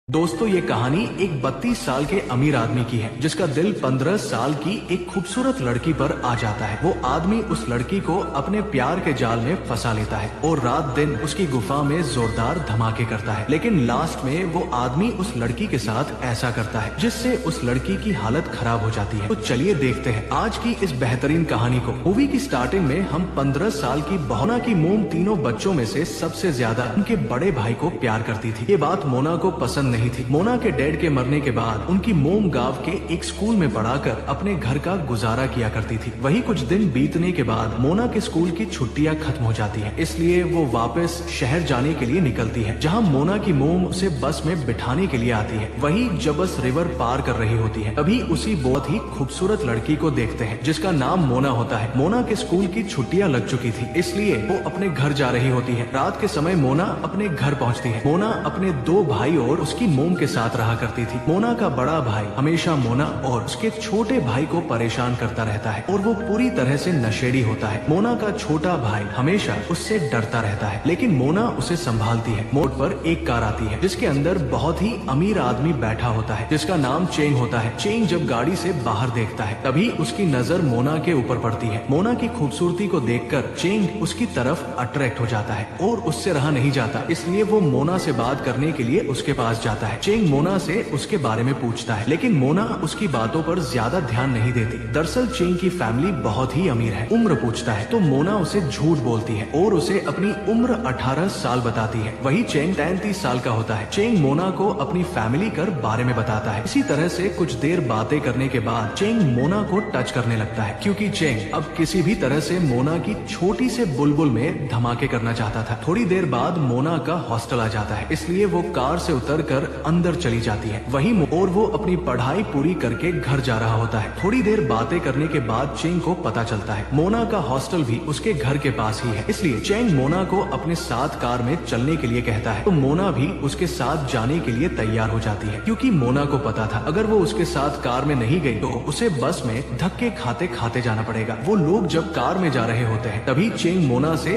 दोस्तों ये कहानी एक 32 साल के अमीर आदमी की है जिसका दिल 15 साल की एक खूबसूरत लड़की पर आ जाता है। वो आदमी उस लड़की को अपने प्यार के जाल में फंसा लेता है और रात दिन उसकी गुफा में जोरदार धमाके करता है, लेकिन लास्ट में वो आदमी उस लड़की के साथ ऐसा करता है जिससे उस लड़की की हालत खराब हो जाती है। तो चलिए देखते हैं आज की इस बेहतरीन कहानी को। मूवी की स्टार्टिंग में हम 15 साल की मोना की मोम तीनों बच्चों में से सबसे ज्यादा उनके बड़े भाई को प्यार करती थी। ये बात मोना को पसंद नहीं थी। मोना के डैड के मरने के बाद उनकी मोम गांव के एक स्कूल में पढ़ाकर अपने घर का गुजारा किया करती थी। वही कुछ दिन बीतने के बाद मोना के स्कूल की छुट्टियां खत्म हो जाती हैं, इसलिए वो वापस शहर जाने के लिए निकलती है, जहां मोना की मोम उसे बस में बिठाने के लिए आती है। वही जब बस रिवर पार कर रही होती है तभी उसी बहुत ही खूबसूरत लड़की को देखते हैं जिसका नाम मोना होता है। मोना के स्कूल की छुट्टियां लग चुकी थी, इसलिए वो अपने घर जा रही होती है। रात के समय मोना अपने घर पहुंचती है। मोना अपने 2 भाई और उसकी मोम के साथ रहा करती थी। मोना का बड़ा भाई हमेशा मोना और उसके छोटे भाई को परेशान करता रहता है और वो पूरी तरह से नशेड़ी होता है। मोना का छोटा भाई हमेशा उससे डरता रहता है, लेकिन मोना उसे संभालती है। मोड़ पर एक कार आती है जिसके अंदर बहुत ही अमीर आदमी बैठा होता है जिसका नाम चेंग होता है। चेंग जब गाड़ी से बाहर देखता है तभी उसकी नजर मोना के ऊपर पड़ती है। मोना की खूबसूरती को देखकर चेंग उसकी तरफ अट्रैक्ट हो जाता है और उससे रहा नहीं जाता, इसलिए वो मोना से बात करने के लिए उसके पास जाता है। चेंग मोना से उसके बारे में पूछता है, लेकिन मोना उसकी बातों पर ज्यादा ध्यान नहीं देती। दरअसल चेंग की फैमिली बहुत ही अमीर है। उम्र पूछता है तो मोना उसे झूठ बोलती है और उसे अपनी उम्र 18 साल बताती है। वही चेंग 33 साल का होता है। चेंग मोना को अपनी फैमिली कर बारे में बताता है। इसी तरह से कुछ देर बातें करने के बाद चेंग मोना को टच करने लगता है, क्योंकि चेंग अब किसी भी तरह से मोना की छोटी से बुलबुल में धमाके करना चाहता था। थोड़ी देर बाद मोना का हॉस्टल आ जाता है, इसलिए वो कार से उतरकर अंदर चली जाती है। वही और वो अपनी पढ़ाई पूरी करके घर जा रहा होता है। थोड़ी देर बातें करने के बाद चेंग को पता चलता है मोना का हॉस्टल भी उसके घर के पास ही है, इसलिए चेंग मोना को अपने साथ कार में चलने के लिए कहता है। तो मोना भी उसके साथ जाने के लिए तैयार हो जाती है, क्योंकि मोना को पता था अगर वो उसके साथ कार में नहीं गई तो उसे बस में धक्के खाते खाते जाना पड़ेगा। वो लोग जब कार में जा रहे होते हैं तभी चेंग मोना से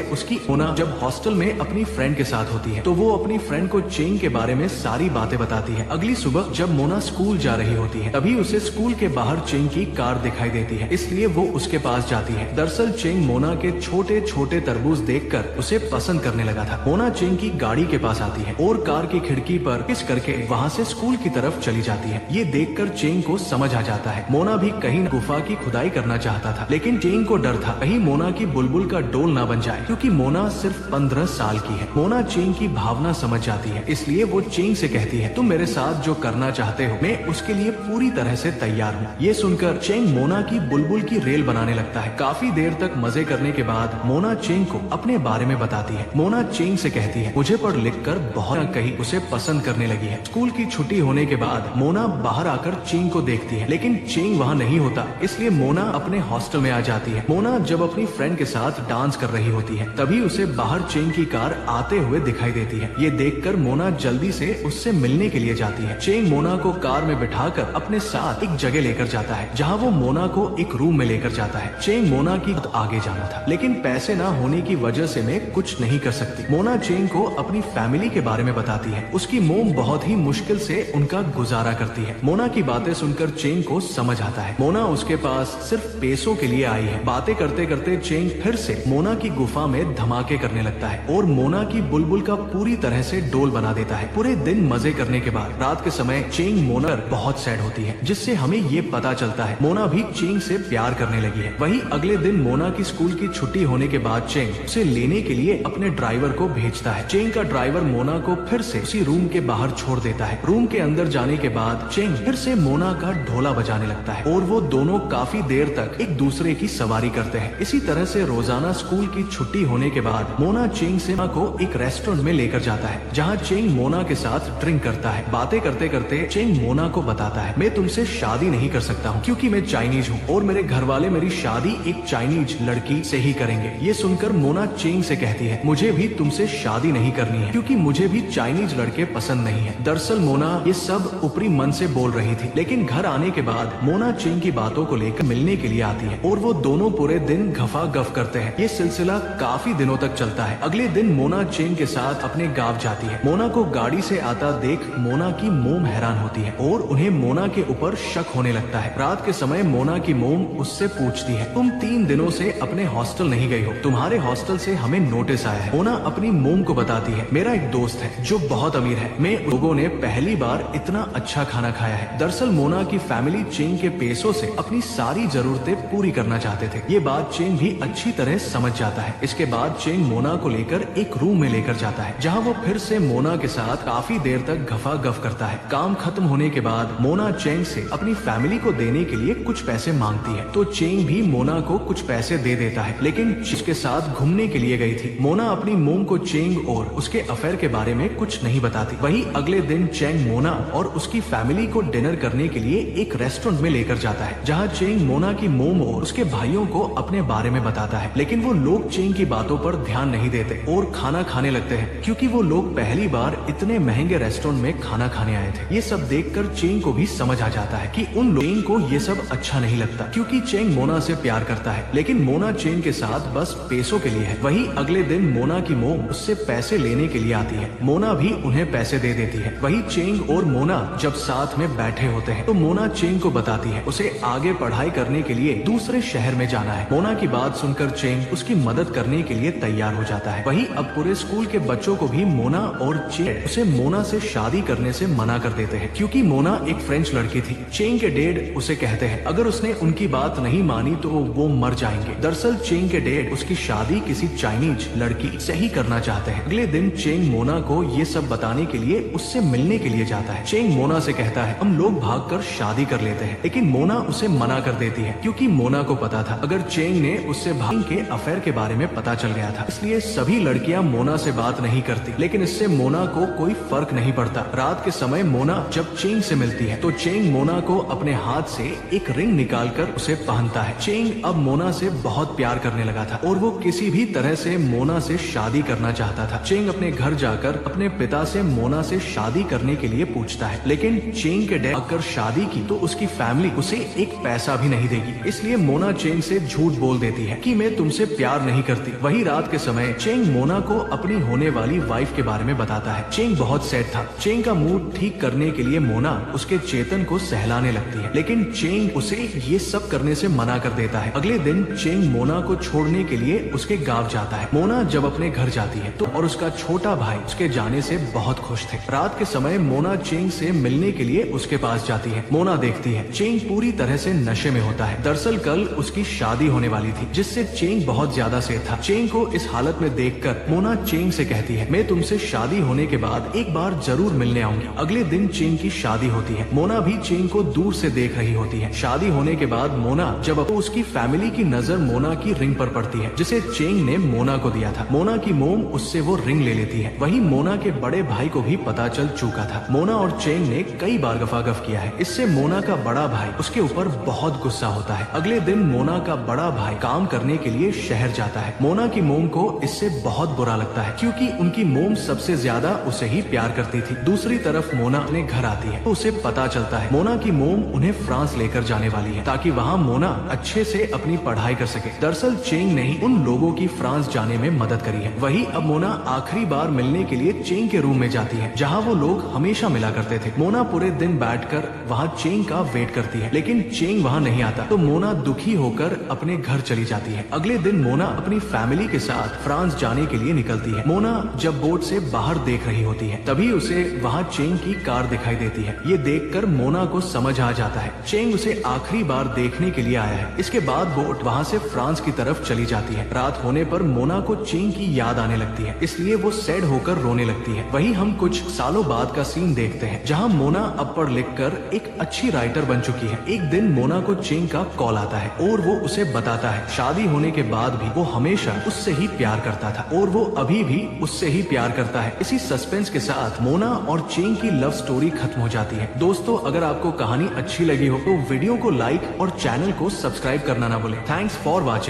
मोना जब हॉस्टल में अपनी फ्रेंड के साथ होती है तो वो अपनी फ्रेंड को चेंग के बारे में सारी बातें बताती है। अगली सुबह जब मोना स्कूल जा रही होती है तभी उसे स्कूल के बाहर चेंग की कार दिखाई देती है, इसलिए वो उसके पास जाती है। दरअसल चेंग मोना के छोटे छोटे तरबूज देखकर उसे पसंद करने लगा था। मोना चेंग की गाड़ी के पास आती है और कार की खिड़की पर किस करके वहाँ से स्कूल की तरफ चली जाती है। ये देखकर चेंग को समझ आ जाता है मोना भी कहीं गुफा की खुदाई करना चाहता था, लेकिन चेंग को डर था कहीं मोना की बुलबुल का डोल ना बन जाए, क्योंकि मोना सिर्फ 15 साल की है। मोना चेंग की भावना समझ जाती है, इसलिए वो चेंग से कहती है तुम मेरे साथ जो करना चाहते हो मैं उसके लिए पूरी तरह से तैयार हूँ। ये सुनकर चेंग मोना की बुलबुल की रेल बनाने लगता है। काफी देर तक मजे करने के बाद मोना चेंग को अपने बारे में बताती है। मोना चेंग से कहती है मुझे पढ़ लिख कर बहुत कहीं उसे पसंद करने लगी है। स्कूल की छुट्टी होने के बाद मोना बाहर आकर चेंग को देखती है, लेकिन चेंग वहाँ नहीं होता, इसलिए मोना अपने हॉस्टल में आ जाती है। मोना जब अपनी फ्रेंड के साथ डांस कर रही होती है तभी उसे बाहर चेंग की कार आते हुए दिखाई देती है। ये देखकर मोना जल्दी से उससे मिलने के लिए जाती है। चेंग मोना को कार में बिठाकर अपने साथ एक जगह लेकर जाता है जहां वो मोना को एक रूम में लेकर जाता है। चेंग मोना की आगे जाना था, लेकिन पैसे ना होने की वजह से मैं कुछ नहीं कर सकती। मोना चेंग को अपनी फैमिली के बारे में बताती है। उसकी मोम बहुत ही मुश्किल से उनका गुजारा करती है। मोना की बातें सुनकर चेंग को समझ आता है मोना उसके पास सिर्फ पैसों के लिए आई है। बातें करते करते चेंग फिर से मोना की गुफा में धमाके करने लगता है और मोना की बुलबुल का पूरी तरह से डोल बना देता है। पूरे दिन मजे करने के बाद रात के समय चेंग मोना बहुत सैड होती है, जिससे हमें ये पता चलता है मोना भी चेंग से प्यार करने लगी है। वहीं अगले दिन मोना की स्कूल की छुट्टी होने के बाद चेंग उसे लेने के लिए अपने ड्राइवर को भेजता है। चेंग का ड्राइवर मोना को फिर से उसी रूम के बाहर छोड़ देता है। रूम के अंदर जाने के बाद चेंग फिर से मोना का ढोला बजाने लगता है और वो दोनों काफी देर तक एक दूसरे की सवारी करते हैं। इसी तरह से रोजाना स्कूल की छुट्टी होने के बाद मोना चेंग से को एक रेस्टोरेंट में लेकर जाता है, जहाँ चेंग मोना के साथ ड्रिंक करता है। बातें करते करते चेंग मोना को बताता है मैं तुमसे शादी नहीं कर सकता हूँ क्योंकि मैं चाइनीज हूँ और मेरे घर वाले मेरी शादी एक चाइनीज लड़की से ही करेंगे। ये सुनकर मोना चेंग से कहती है मुझे भी तुमसे शादी नहीं करनी है क्योंकि मुझे भी चाइनीज लड़के पसंद नहीं है। दरअसल मोना ये सब ऊपरी मन से बोल रही थी, लेकिन घर आने के बाद मोना चेंग की बातों को लेकर मिलने के लिए आती है और वो दोनों पूरे दिन गफा गफ करते हैं। ये सिलसिला काफी दिनों तक चलता है। अगले दिन मोना चेंग के साथ अपने गांव जाती है। मोना को गाड़ी से आता देख मोना की मोम हैरान होती है और उन्हें मोना के ऊपर शक होने लगता है। रात के समय मोना की मोम उससे पूछती है, तुम 3 दिनों से अपने हॉस्टल नहीं गई हो, तुम्हारे हॉस्टल से हमें नोटिस आया है। मोना अपनी मोम को बताती है, मेरा एक दोस्त है जो बहुत अमीर है, मैं लोगों ने पहली बार इतना अच्छा खाना खाया है। दरअसल मोना की फैमिली चेंग के पैसों से अपनी सारी जरूरतें पूरी करना चाहते थे। ये बात चेंग भी अच्छी तरह समझ जाता है। इसके बाद चेंग मोना को लेकर एक रूम में लेकर जाता है, जहाँ वो फिर से मोना के साथ काफी देर तक गफा-गफ करता है। काम खत्म होने के बाद मोना चेंग से अपनी फैमिली को देने के लिए कुछ पैसे मांगती है, तो चेंग भी मोना को कुछ पैसे दे देता है, लेकिन उसके साथ घूमने के लिए गई थी। मोना अपनी मोम को चेंग और उसके अफेयर के बारे में कुछ नहीं बताती। वही अगले दिन चेंग मोना और उसकी फैमिली को डिनर करने के लिए एक रेस्टोरेंट में लेकर जाता है, जहाँ चेंग मोना की मोम और उसके भाइयों को अपने बारे में बताता है, लेकिन वो लोग चेंग की बातों पर ध्यान नहीं देते और खाना खाने लगते हैं, क्योंकि वो लोग पहली बार इतने महंगे रेस्टोरेंट में खाना खाने आए थे। ये सब देखकर चेंग को भी समझ आ जाता है कि उन लोगों को ये सब अच्छा नहीं लगता, क्योंकि चेंग मोना से प्यार करता है, लेकिन मोना चेंग के साथ बस पैसों के लिए है। वही अगले दिन मोना की मोम उससे पैसे लेने के लिए आती है, मोना भी उन्हें पैसे दे देती है। वही चेंग और मोना जब साथ में बैठे होते हैं तो मोना चेंग को बताती है उसे आगे पढ़ाई करने के लिए दूसरे शहर में जाना है। मोना की बात सुनकर चेंग उसकी मदद करने के लिए तैयार हो जाता है। वही अब पूरे स्कूल के बच्चों को भी मोना और चेंग उसे मोना से शादी करने से मना कर देते हैं, क्योंकि मोना एक फ्रेंच लड़की थी। चेंग के डैड उसे कहते हैं अगर उसने उनकी बात नहीं मानी तो वो मर जाएंगे। दरअसल चेंग के डैड उसकी शादी किसी चाइनीज लड़की से ही करना चाहते हैं। अगले दिन चेंग मोना को ये सब बताने के लिए उससे मिलने के लिए जाता है। चेंग मोना से कहता है हम लोग भागकर शादी कर लेते हैं, लेकिन मोना उसे मना कर देती है, क्योंकि मोना को पता था अगर चेंग ने उससे भाग के अफेयर के बारे में पता चल गया था, इसलिए सभी लड़कियां मोना से बात नहीं करती। लेकिन इससे मोना को कोई फर्क नहीं पड़ता। रात के समय मोना जब चेंग से मिलती है तो चेंग मोना को अपने हाथ से एक रिंग निकालकर उसे पहनता है। चेंग अब मोना से बहुत प्यार करने लगा था और वो किसी भी तरह से मोना से शादी करना चाहता था। चेंग अपने घर जाकर अपने पिता से मोना से शादी करने के लिए पूछता है, लेकिन चेंग के डैड अगर शादी की तो उसकी फैमिली उसे एक पैसा भी नहीं देगी, इसलिए मोना चेंग से झूठ बोल देती है कि मैं तुमसे प्यार नहीं करती। वही रात के समय चेंग मोना को अपनी होने वाली वाइफ के बारे में बताता है। चेंग बहुत सैड था। चेंग का मूड ठीक करने के लिए मोना उसके चेतन को सहलाने लगती है, लेकिन चेंग उसे ये सब करने से मना कर देता है। अगले दिन चेंग मोना को छोड़ने के लिए उसके गांव जाता है। मोना जब अपने घर जाती है तो और उसका छोटा भाई उसके जाने से बहुत खुश थे। रात के समय मोना चेंग से मिलने के लिए उसके पास जाती है। मोना देखती है चेंग पूरी तरह से नशे में होता है। दरअसल कल उसकी शादी होने वाली थी, जिससे चेंग बहुत ज्यादा सेठ था। चेंग को इस हालत में देखकर मोना चेंग से कहती है मैं तुमसे शादी होने के बाद एक बार जरूर मिलने आऊंगी। अगले दिन चेंग की शादी होती है। मोना भी चेंग को दूर से देख रही होती है। शादी होने के बाद मोना जब उसकी फैमिली की नजर मोना की रिंग पर पड़ती है, जिसे चेंग ने मोना को दिया था। मोना की मोम उससे वो रिंग ले लेती है। वही मोना के बड़े भाई को भी पता चल चुका था। मोना और चेंग ने कई बार गफागफ किया है। इससे मोना का बड़ा भाई उसके ऊपर बहुत गुस्सा होता है। अगले दिन मोना का बड़ा भाई काम करने के लिए शहर जाता है। मोना की मोम को इससे बहुत बुरा लगता है, क्योंकि उनकी मोम सबसे ज्यादा उसे ही प्यार करती थी। दूसरी तरफ मोना अपने घर आती है तो उसे पता चलता है मोना की मोम उन्हें फ्रांस लेकर जाने वाली है, ताकि वहाँ मोना अच्छे से अपनी पढ़ाई कर सके। दरअसल चेंग ने ही उन लोगों की फ्रांस जाने में मदद करी है। वही अब मोना आखिरी बार मिलने के लिए चेंग के रूम में जाती है, जहाँ वो लोग हमेशा मिला करते थे। मोना पूरे दिन बैठकर वहाँ चेंग का वेट करती है, लेकिन चेंग वहाँ नहीं आता, तो मोना दुखी होकर अपने घर चली जाती है। अगले दिन मोना अपनी फैमिली के साथ फ्रांस जाने के लिए निकलती है। मोना जब बोट से बाहर देख रही होती है, तभी उसे वहाँ चेंग की कार दिखाई देती है। ये देखकर मोना को समझ आ जाता है चेंग उसे आखिरी बार देखने के लिए आया है। इसके बाद बोट वहाँ से फ्रांस की तरफ चली जाती है। रात होने पर मोना को चेंग की याद आने लगती है, इसलिए वो सैड होकर रोने लगती है। वही हम कुछ सालों बाद का सीन देखते हैं, जहाँ मोना अब पढ़ लिख कर एक अच्छी राइटर बन चुकी है। एक दिन मोना को चेंग का कॉल आता है और वो उसे बताता है शादी होने के बाद भी वो हमेशा उससे ही प्यार करता था और वो अभी भी उससे ही प्यार करता है। इसी सस्पेंस के साथ मोना और चेंग की लव स्टोरी खत्म हो जाती है। दोस्तों, अगर आपको कहानी अच्छी लगी हो तो वीडियो को लाइक और चैनल को सब्सक्राइब करना ना भूलें। Thanks for watching.